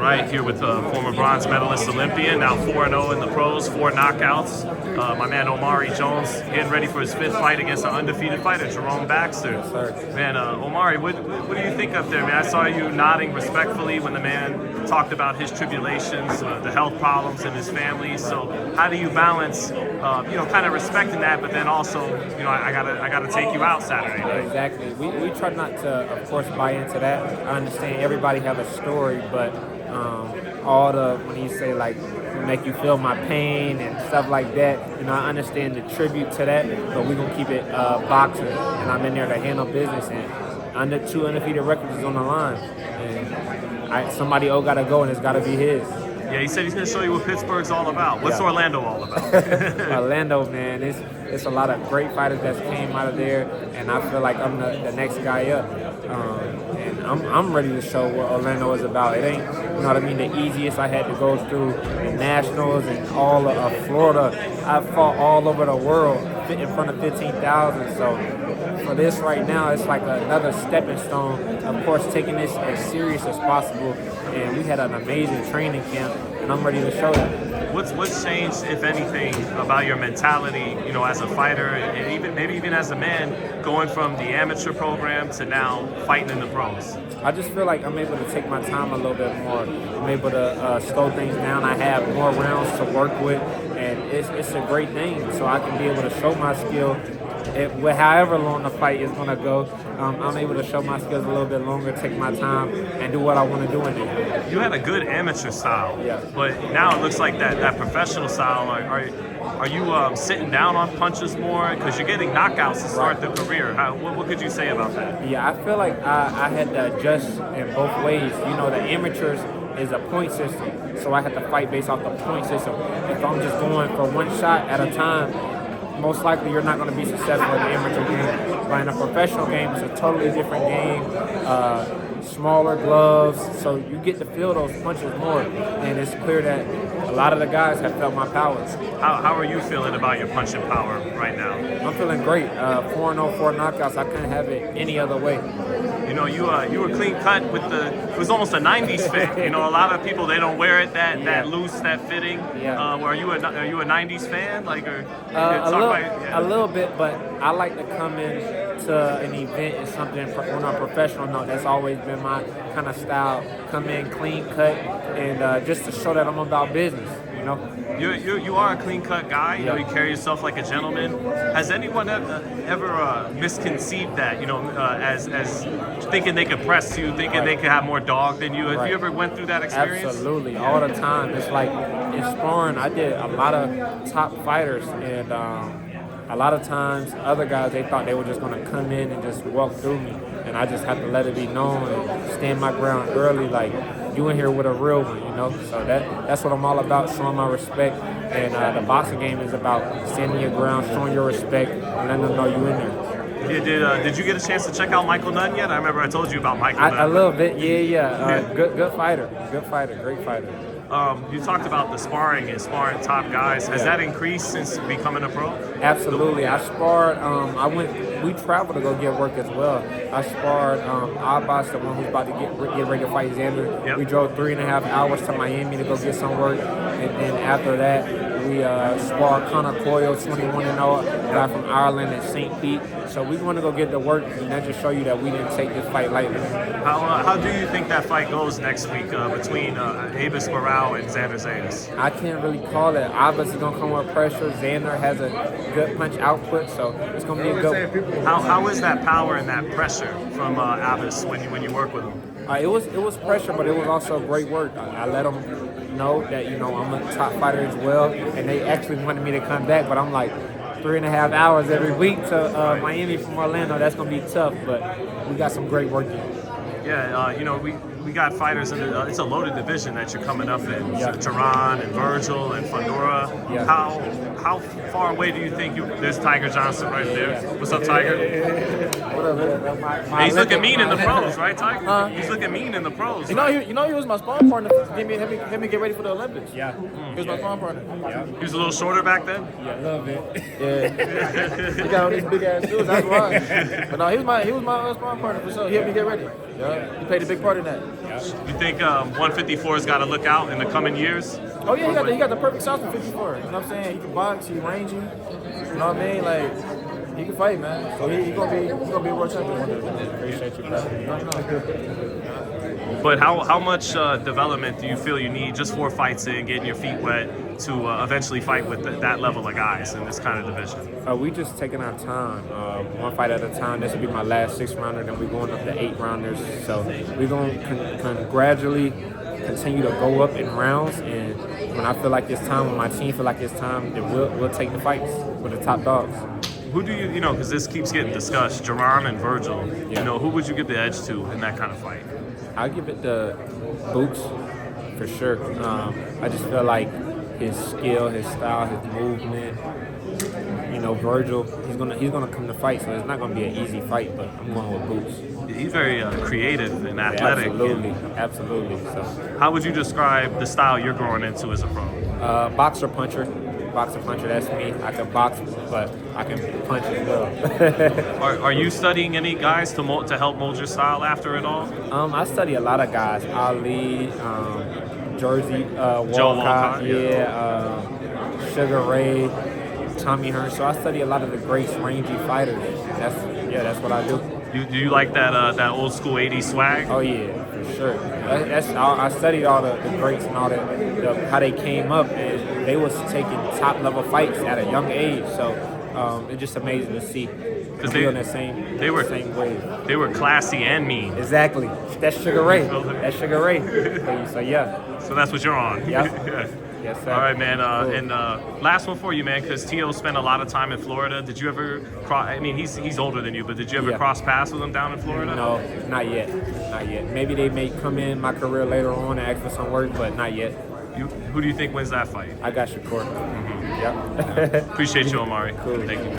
right, here with former bronze medalist Olympian, now 4-0 in the pros, 4 knockouts. My man Omari Jones getting ready for his 5th fight against an undefeated fighter, Jerome Baxter. Yes, sir. Man, Omari, what do you think up there, man? I saw you nodding respectfully when the man talked about his tribulations, the health problems in his family. So how do you balance, kind of respecting that, but then also, I gotta take you out Saturday, right? Exactly. We try not to, of course, buy into that. I understand everybody have a story, but when you say like make you feel my pain and stuff like that, I understand the tribute to that, but we're gonna keep it boxing, and I'm in there to handle business, and 2 undefeated records is on the line, and somebody gotta go, and it's gotta be his. Yeah, he said he's going to show you what Pittsburgh's all about. What's Orlando all about? Orlando, man, it's a lot of great fighters that came out of there, and I feel like I'm the next guy up. And I'm ready to show what Orlando is about. It ain't, the easiest. I had to go through the Nationals and all of Florida. I fought all over the world in front of 15,000. So for this right now, it's like another stepping stone. Of course, taking this as serious as possible. And we had an amazing training camp, and I'm ready to show that. What's changed, if anything, about your mentality, as a fighter, and maybe even as a man, going from the amateur program to now fighting in the pros? I just feel like I'm able to take my time a little bit more. I'm able to slow things down. I have more rounds to work with, and it's a great thing. So I can be able to show my skill. However long the fight is going to go, I'm able to show my skills a little bit longer, take my time, and do what I want to do in it. You had a good amateur style, yeah, but now it looks like that professional style. Are you sitting down on punches more? Because you're getting knockouts to start the career. What could you say about that? Yeah, I feel like I had to adjust in both ways. The amateurs is a point system, so I had to fight based off the point system. If I'm just going for one shot at a time, most likely you're not going to be successful in the amateur game. But in a professional game, it's a totally different game. Smaller gloves, so you get to feel those punches more. And it's clear that a lot of the guys have felt my powers. How are you feeling about your punching power right now? I'm feeling great. 4-0, 4 knockouts. I couldn't have it any other way. You were clean cut with it was almost a 90s fit. A lot of people, they don't wear it that loose, that fitting. Yeah. Are you a 90s fan? A little bit, but I like to come in to an event and something on a professional note. That's always been my kind of style. Come in clean cut and just to show that I'm about business. You are a clean-cut guy. You carry yourself like a gentleman. Has anyone ever misconceived that? As thinking they could press you, thinking they could have more dog than you. Have you ever went through that experience? Absolutely, all the time. It's like in sparring, I did a lot of top fighters, and a lot of times other guys, they thought they were just going to come in and just walk through me, and I just had to let it be known and stand my ground early, like, you in here with a real one, So that's what I'm all about, showing my respect. And the boxing game is about standing your ground, showing your respect, and letting them know you in there. Did you get a chance to check out Michael Nunn yet? I remember I told you about Michael Nunn. A little bit, yeah. Good fighter, great fighter. You talked about the sparring and sparring top guys. Has that increased since becoming a pro? Absolutely. I sparred. We traveled to go get work as well. I sparred Abass, the one who's about to get ready to fight Xander. Yep. We drove 3.5 hours to Miami to go get some work, and then after that, we sparred Connor Coyle, 21-0, guy from Ireland at St. Pete. So we want to go get the work, and that just show you that we didn't take this fight lightly. How do you think that fight goes next week between Abass Baraou and Xander Zayas? I can't really call it. Abass is going to come with pressure. Xander has a good punch output, so it's going to be a good one. How is that power and that pressure from Abass when you work with him? It was pressure, but it was also great work. I let them know that I'm a top fighter as well, and they actually wanted me to come back, but I'm like 3.5 hours every week to Miami from Orlando. That's gonna be tough, but we got some great work in. Yeah, we got fighters in it's a loaded division that you're coming up in. Yeah. Tehran and Virgil and Fundora. Yeah. How far away do you think there's Tiger Johnson right there? What's up, Tiger? What up, man? And he's looking mean in the pros, right, Tiger? Huh? He's looking mean in the pros. You know, he was my sparring partner. Help me get ready for the Olympics. Yeah. He was my sparring partner. Yeah. He was a little shorter back then. Yeah, a little bit. Yeah. He got on these big ass shoes. That's why. But no, he was my sparring partner for sure. He helped me get ready. Yeah. He played a big part in that. You think 154's got to look out in the coming years? Oh yeah, he got the perfect size for 54. You know what I'm saying? He can box. He rangy. You know what I mean? Like he can fight, man. So he gonna be a world champion one day. Appreciate you, brother. But how much development do you feel you need just 4 fights in, getting your feet wet to eventually fight with that level of guys in this kind of division? We just taking our time, one fight at a time. This will be my last 6 rounder, then we're going up to 8 rounders. So we're going to gradually continue to go up in rounds, and when I feel like it's time, when my team feel like it's time, then we'll take the fights with the top dogs. Who do you know, because this keeps getting discussed, Jerome and Virgil, Yeah. you know, who would you give the edge to in that kind of fight? I'll give it to Boots for sure. I just feel like his skill, his style, his movement. You know, Virgil, he's gonna come to fight, so it's not gonna be an easy fight. But I'm going with Boots. He's very creative and athletic. Absolutely. So, How would you describe the style you're growing into as a pro? boxer puncher, that's me. I can box, but I can punch as well. Are you studying any guys to help mold your style after it all? I study a lot of guys. Ali, Jersey, Joe Walcott, Walcott, Sugar Ray, Tommy Hearn. So I study a lot of the great rangy fighters. That's what I do. Do you like that old school 80s swag? Oh yeah, for sure. I studied all the greats and all how they came up, and they was taking top level fights at a young age. So it's just amazing to see. Because they in that same way. They were classy and mean. Exactly. That's Sugar Ray. So yeah. So that's what you're on. Yeah. Yes, sir. All right, man. Cool. And last one for you, man, because T.O. spent a lot of time in Florida. Did you ever cross? I mean, he's older than you, but did you ever cross paths with him down in Florida? No, not yet. Maybe they may come in my career later on and ask for some work, but not yet. Who do you think wins that fight? I got Shakur. Appreciate you, Omari. Cool. Thank you.